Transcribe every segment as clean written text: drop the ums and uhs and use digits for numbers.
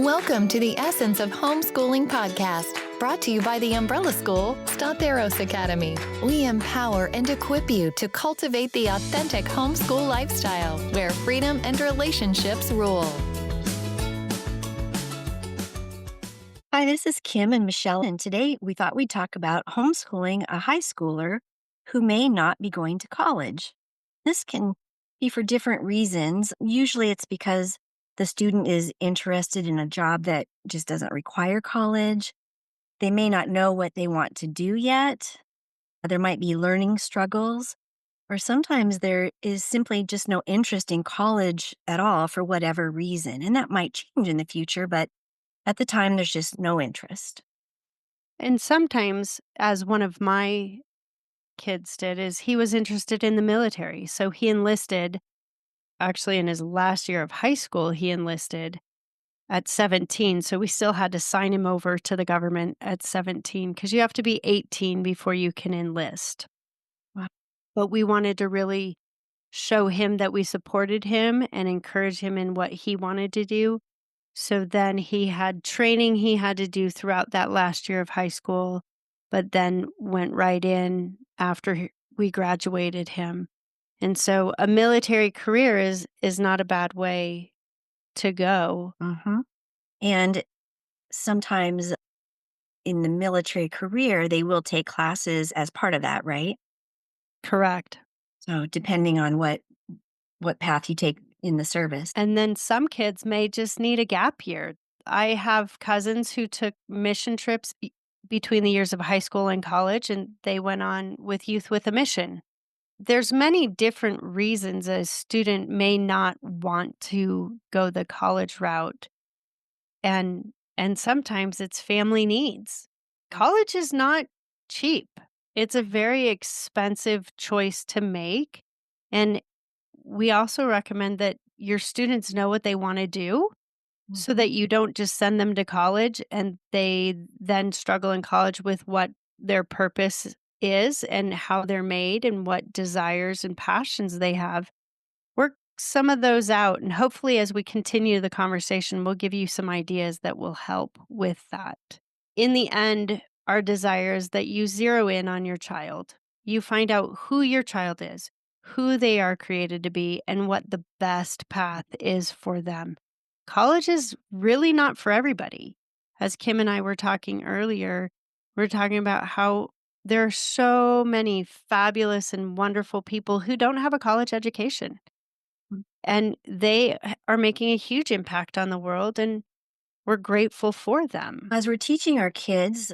Welcome to the Essence of Homeschooling podcast, brought to you by the umbrella school, Statheros Academy. We empower and equip you to cultivate the authentic homeschool lifestyle where freedom and relationships rule. Hi, this is Kim and Michelle, and today we thought we'd talk about homeschooling a high schooler who may not be going to college. This can be for different reasons. Usually it's because the student is interested in a job that just doesn't require college. They may not know what they want to do yet. There might be learning struggles, or sometimes there is simply just no interest in college at all for whatever reason. And that might change in the future, but at the time, there's just no interest. And sometimes, as one of my kids did, is he was interested in the military. So he enlisted, actually in his last year of high school, he enlisted at 17. So we still had to sign him over to the government at 17 because you have to be 18 before you can enlist. Wow. But we wanted to really show him that we supported him and encourage him in what he wanted to do. So then he had training he had to do throughout that last year of high school, but then went right in after we graduated him. And so a military career is not a bad way to go. hmm And sometimes in the military career, they will take classes as part of that, right? Correct. So depending on what path you take in the service. And then some kids may just need a gap year. I have cousins who took mission trips between the years of high school and college, and they went on with Youth with a Mission. There's many different reasons a student may not want to go the college route, and sometimes it's family needs. College is not cheap. It's a very expensive choice to make, and we also recommend that your students know what they want to do so that you don't just send them to college and they then struggle in college with what their purpose is and how they're made and what desires and passions they have. Work some of those out. And hopefully, as we continue the conversation, we'll give you some ideas that will help with that. In the end, our desire is that you zero in on your child. You find out who your child is, who they are created to be, and what the best path is for them. College is really not for everybody. As Kim and I were talking earlier, we're talking about how there are so many fabulous and wonderful people who don't have a college education. And they are making a huge impact on the world, and we're grateful for them. As we're teaching our kids,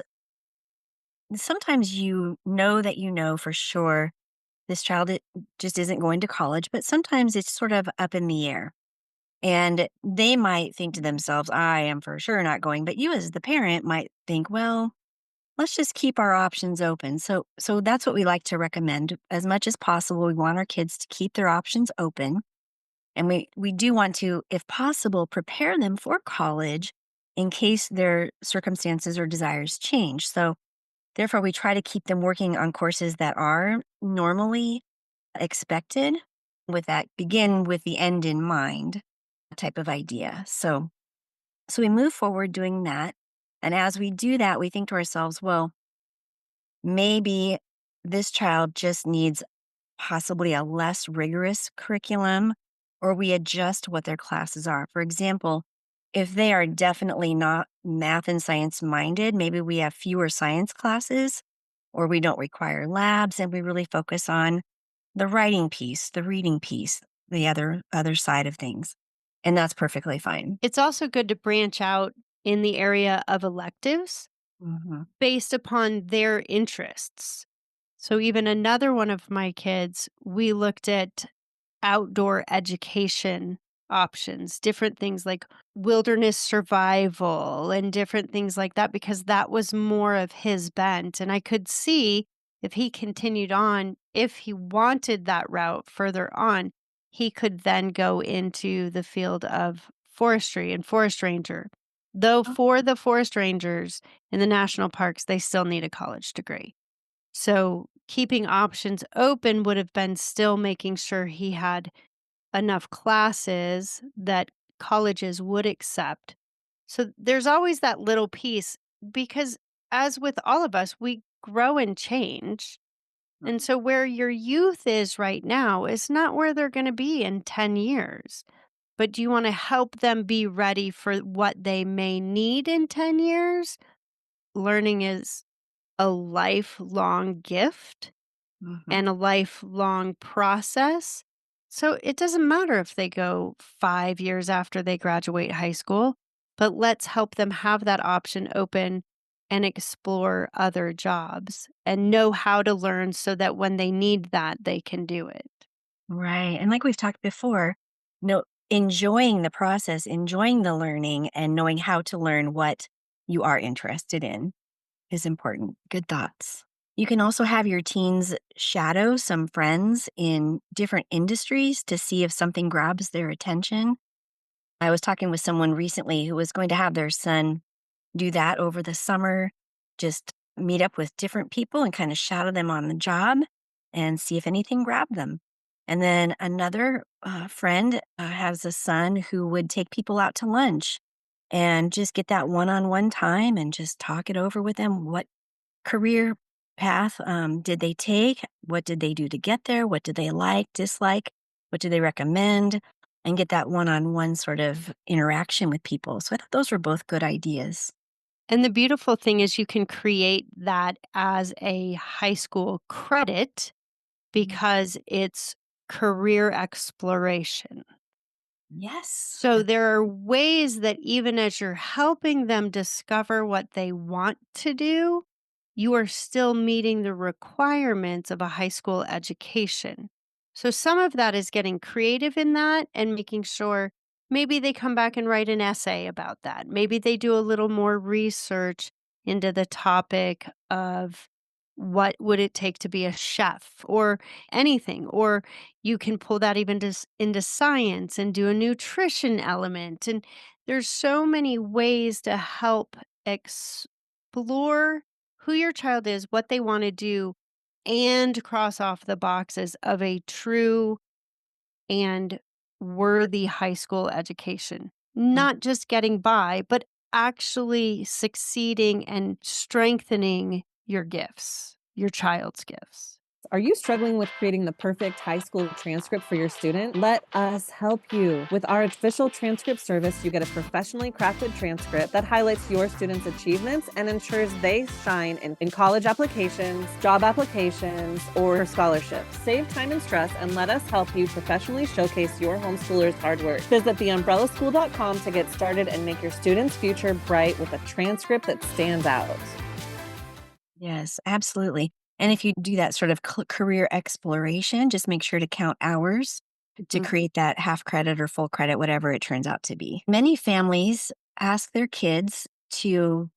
sometimes that you know for sure this child just isn't going to college, but sometimes it's sort of up in the air. And they might think to themselves, I am for sure not going. But you as the parent might think, well, let's just keep our options open. So that's what we like to recommend. As much as possible, we want our kids to keep their options open. And we do want to, if possible, prepare them for college in case their circumstances or desires change. So therefore, we try to keep them working on courses that are normally expected with that begin with the end in mind type of idea. So we move forward doing that. And as we do that, we think to ourselves, well, maybe this child just needs possibly a less rigorous curriculum, or we adjust what their classes are. For example, if they are definitely not math and science minded, maybe we have fewer science classes, or we don't require labs, and we really focus on the writing piece, the reading piece, the other side of things. And that's perfectly fine. It's also good to branch out in the area of electives Mhm. based upon their interests. So even another one of my kids, we looked at outdoor education options, different things like wilderness survival and different things like that, because that was more of his bent. And I could see if he continued on, if he wanted that route further on, he could then go into the field of forestry and forest ranger. Though for the forest rangers in the national parks, they still need a college degree. So keeping options open would have been still making sure he had enough classes that colleges would accept So there's always that little piece because, as with all of us, we grow and change. And so where your youth is right now is not where they're going to be in 10 years. But do you want to help them be ready for what they may need in 10 years? Learning is a lifelong gift Mhm. and a lifelong process. So it doesn't matter if they go 5 years after they graduate high school, but let's help them have that option open and explore other jobs and know how to learn so that when they need that, they can do it. Right. And like we've talked before, no, enjoying the process, enjoying the learning, and knowing how to learn what you are interested in is important. Good thoughts. You can also have your teens shadow some friends in different industries to see if something grabs their attention. I was talking with someone recently who was going to have their son do that over the summer, just meet up with different people and kind of shadow them on the job and see if anything grabbed them. And then another friend has a son who would take people out to lunch and just get that one on one time and just talk it over with them. What career path did they take? What did they do to get there? What did they like, dislike? What do they recommend? And get that one on one sort of interaction with people. So I thought those were both good ideas. And the beautiful thing is you can create that as a high school credit Mhm. because it's career exploration. Yes. So there are ways that even as you're helping them discover what they want to do, you are still meeting the requirements of a high school education. So some of that is getting creative in that and making sure maybe they come back and write an essay about that. Maybe they do a little more research into the topic of what would it take to be a chef or anything, or you can pull that even into science and do a nutrition element. And there's so many ways to help explore who your child is, what they want to do, and cross off the boxes of a true and worthy high school education. Mm. Not just getting by, but actually succeeding and strengthening your gifts, your child's gifts. Are you struggling with creating the perfect high school transcript for your student? Let us help you. With our official transcript service, you get a professionally crafted transcript that highlights your students' achievements and ensures they shine in college applications, job applications, or scholarships. Save time and stress and let us help you professionally showcase your homeschooler's hard work. Visit theumbrellaschool.com to get started and make your student's future bright with a transcript that stands out. Yes, absolutely. And if you do that sort of career exploration, just make sure to count hours to Mhm. create that half credit or full credit, whatever it turns out to be. Many families ask their kids to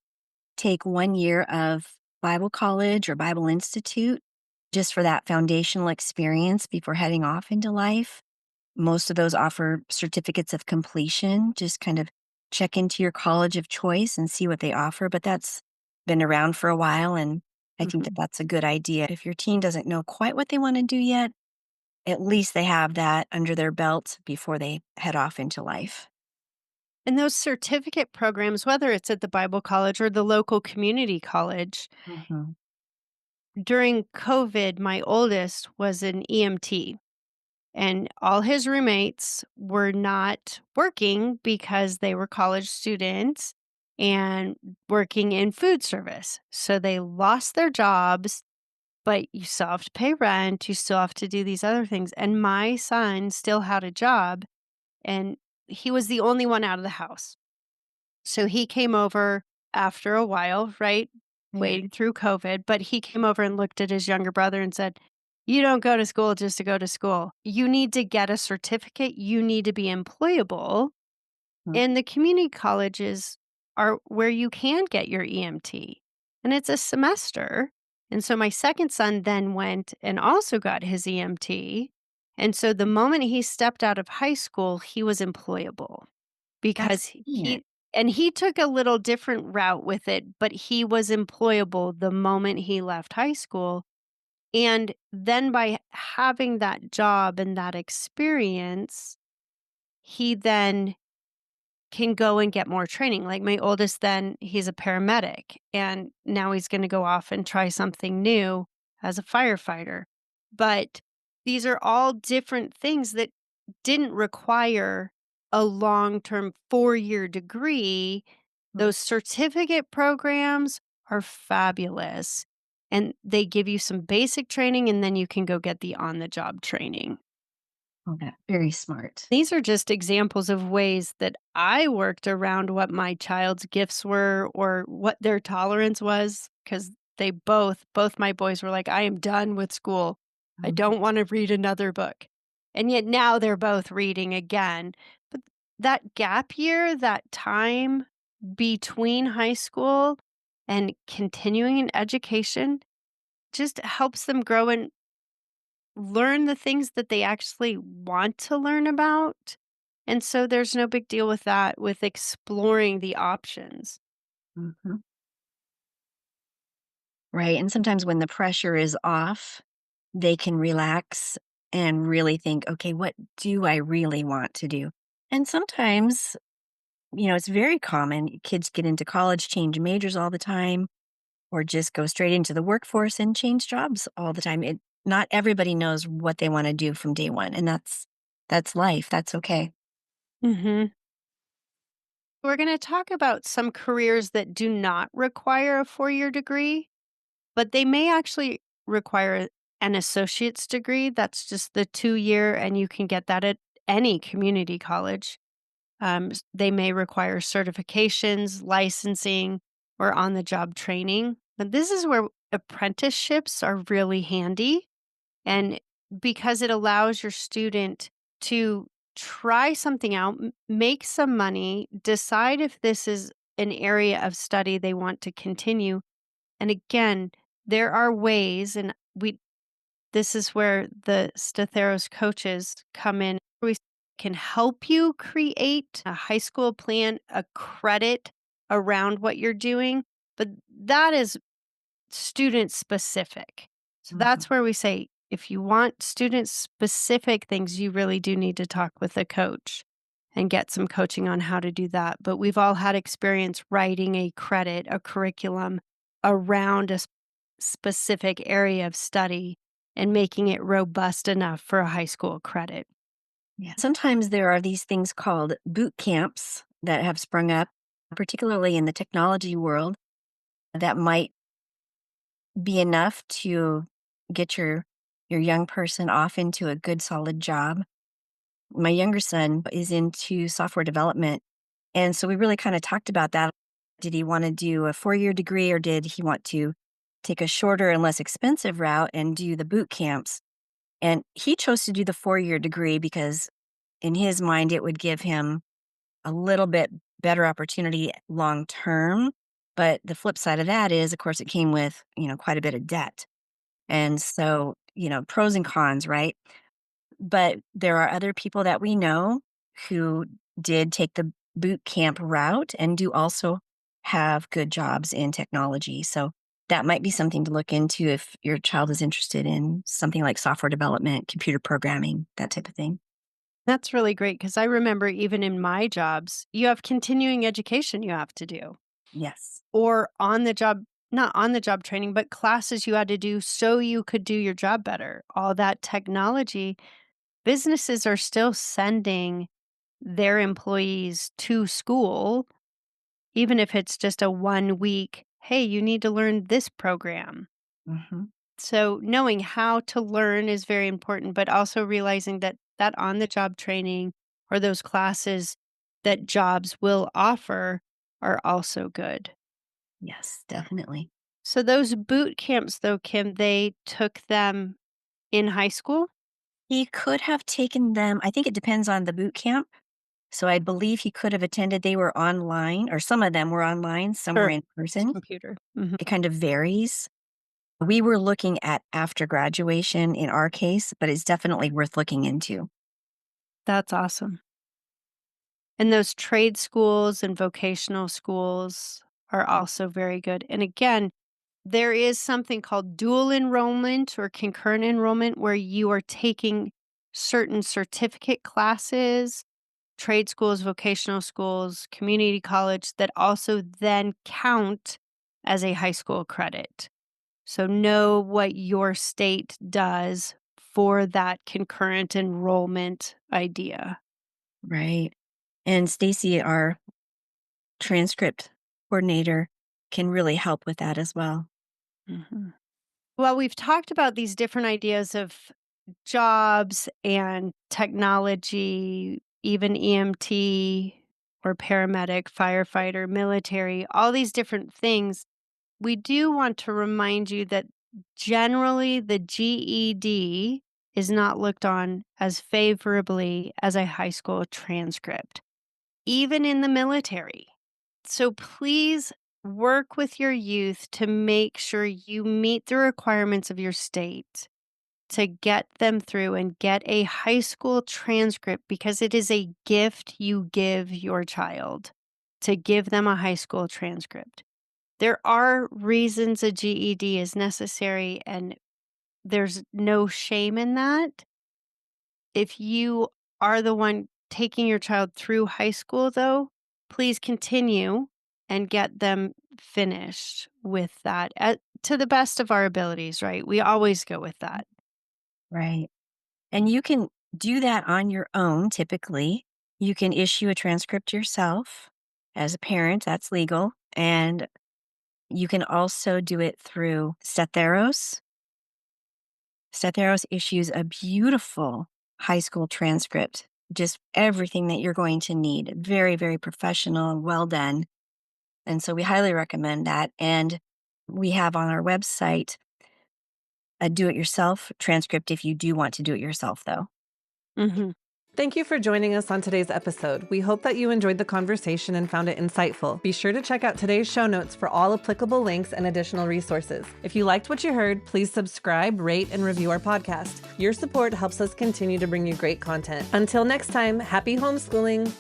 take 1 year of Bible college or Bible Institute just for that foundational experience before heading off into life. Most of those offer certificates of completion. Just kind of check into your college of choice and see what they offer. But that's been around for a while. And I think that Mhm. that's a good idea. If your teen doesn't know quite what they want to do yet, at least they have that under their belt before they head off into life. And those certificate programs, whether it's at the Bible college or the local community college, Mhm. during COVID, my oldest was an EMT, and all his roommates were not working because they were college students and working in food service. So they lost their jobs, but you still have to pay rent, you still have to do these other things. And my son still had a job, and he was the only one out of the house. So he came over after a while, right? Yeah. Waiting through COVID, but he came over and looked at his younger brother and said, "You don't go to school just to go to school. You need to get a certificate. You need to be employable." Mm. And the community colleges are where you can get your EMT, and it's a semester. And so my second son then went and also got his EMT. And so the moment he stepped out of high school, he was employable. That's Because it. he took a little different route with it, but he was employable the moment he left high school, and then by having that job and that experience, he then can go and get more training. Like my oldest, then he's a paramedic, and now he's going to go off and try something new as a firefighter. But these are all different things that didn't require a long-term 4-year degree. Those certificate programs are fabulous, and they give you some basic training, and then you can go get the on-the-job training. Okay. Very smart. These are just examples of ways that I worked around what my child's gifts were or what their tolerance was, because they both my boys were like, "I am done with school. I don't wanna read another book." And yet now they're both reading again. But that gap year, that time between high school and continuing in education just helps them grow and learn the things that they actually want to learn about. And so there's no big deal with that, with exploring the options. Mhm. Right. And sometimes when the pressure is off, they can relax and really think, okay, what do I really want to do? And sometimes, it's very common. Kids get into college, change majors all the time, or just go straight into the workforce and change jobs all the time. Not everybody knows what they want to do from day one. And that's life. That's okay. Hmm. We're going to talk about some careers that do not require a 4-year degree, but they may actually require an associate's degree. That's just the 2-year, and you can get that at any community college. They may require certifications, licensing, or on the job training. But this is where apprenticeships are really handy. And because it allows your student to try something out, make some money, decide if this is an area of study they want to continue. And again, there are ways, and this is where the Statheros coaches come in. We can help you create a high school plan, a credit around what you're doing, but that is student specific. So Mhm. that's where we say if you want student specific things, you really do need to talk with a coach and get some coaching on how to do that. But we've all had experience writing a credit, a curriculum around a specific area of study and making it robust enough for a high school credit. Yeah. Sometimes there are these things called boot camps that have sprung up, particularly in the technology world, that might be enough to get your young person off into a good solid job. My younger son is into software development, and so we really kind of talked about that. Did he want to do a 4-year degree, or did he want to take a shorter and less expensive route and do the boot camps? And he chose to do the 4-year degree because in his mind it would give him a little bit better opportunity long term. But the flip side of that is, of course, it came with, quite a bit of debt. And so, pros and cons, right? But there are other people that we know who did take the boot camp route and do also have good jobs in technology. So that might be something to look into if your child is interested in something like software development, computer programming, that type of thing. That's really great because I remember even in my jobs, you have continuing education you have to do Yes. or on the job, not on the job training, but classes you had to do so you could do your job better. All that technology, businesses are still sending their employees to school, even if it's just a 1 week, hey, you need to learn this program. Hmm. So knowing how to learn is very important, but also realizing that that on the job training or those classes that jobs will offer are also good. Yes, definitely. So those boot camps though, Kim, they took them in high school? He could have taken them, I think it depends on the boot camp. So I believe he could have attended, they were online, or some of them were online, some were Sure. in person. Computer. Mhm. It kind of varies. We were looking at after graduation in our case, but it's definitely worth looking into. That's awesome. And those trade schools and vocational schools are also very good. And again, there is something called dual enrollment or concurrent enrollment where you are taking certain certificate classes trade schools, vocational schools, community college that also then count as a high school credit. So know what your state does for that concurrent enrollment idea. Right. And Stacy, our transcript coordinator, can really help with that as well. Mhm. Well, we've talked about these different ideas of jobs and technology, even EMT or paramedic, firefighter, military, all these different things. We do want to remind you that generally the GED is not looked on as favorably as a high school transcript, even in the military. So please work with your youth to make sure you meet the requirements of your state to get them through and get a high school transcript, because it is a gift you give your child to give them a high school transcript. There are reasons a GED is necessary, and there's no shame in that. If you are the one taking your child through high school, though, please continue and get them finished with that to the best of our abilities, right? We always go with that. Right. And you can do that on your own typically. You can issue a transcript yourself as a parent, that's legal. And you can also do it through Statheros. Statheros issues a beautiful high school transcript, just everything that you're going to need. Very, very professional and well done. And so we highly recommend that. And we have on our website a do-it-yourself transcript if you do want to do it yourself, though. Mm-hmm. Thank you for joining us on today's episode. We hope that you enjoyed the conversation and found it insightful. Be sure to check out today's show notes for all applicable links and additional resources. If you liked what you heard, please subscribe, rate, and review our podcast. Your support helps us continue to bring you great content. Until next time, happy homeschooling.